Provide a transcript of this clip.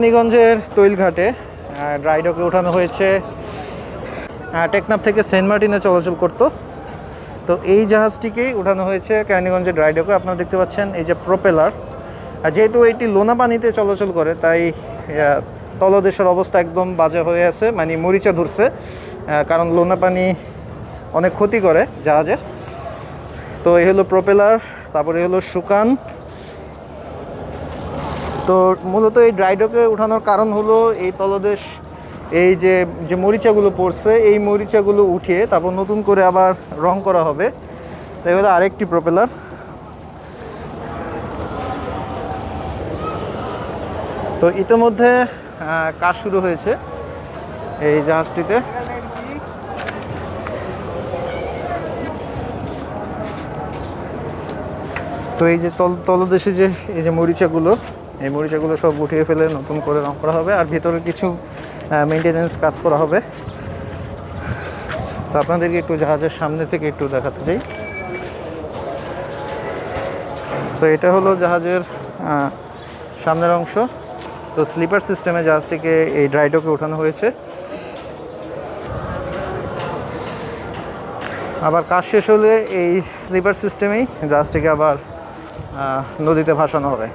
কেরানীগঞ্জের তৈলঘাটে ড্রাই ডকে ওঠানো হয়েছে। টেকনাফ থেকে সেন্ট মার্টিনে চলাচল করত, তো এই জাহাজটিকেই উঠানো হয়েছে কেরানীগঞ্জের ড্রাই ডকে। আপনারা দেখতে পাচ্ছেন এই যে প্রোপেলার, যেহেতু এটি লোনা পানিতে চলাচল করে তাই তলদেশের অবস্থা একদম বাজে হয়ে আছে, মানে মরিচা ধরছে, কারণ লোনা পানি অনেক ক্ষতি করে জাহাজের। তো এই হলো প্রোপেলার, তারপরে হলো শুকান। তো মূলত এই ড্রাইডকে উঠানোর কারণ হলো এই তলদেশ, এই যে যে মরিচাগুলো পড়ছে এই মরিচাগুলো উঠিয়ে তারপর নতুন করে আবার রং করা হবে। তাই হলো আরেকটি প্রোপেলার। তো ইতিমধ্যে কাজ শুরু হয়েছে এই জাহাজটিতে। তো এই যে তলদেশে যে এই যে মরিচাগুলো, এই মরিচাগুলো সব উঠিয়ে ফেলে নতুন করে রং করা হবে, আর ভেতরে কিছু মেনটেনেন্স কাজ করা হবে। তো আপনাদেরকে একটু জাহাজের সামনে থেকে একটু দেখাতে চাই। তো এটা হলো জাহাজের সামনের অংশ। তো স্লিপার সিস্টেমে জাহাজটিকে এই ড্রাইডকে ওঠানো হয়েছে। আবার কাজ শেষ হলে এই স্লিপার সিস্টেমেই জাহাজটিকে আবার নদীতে ভাসানো হবে।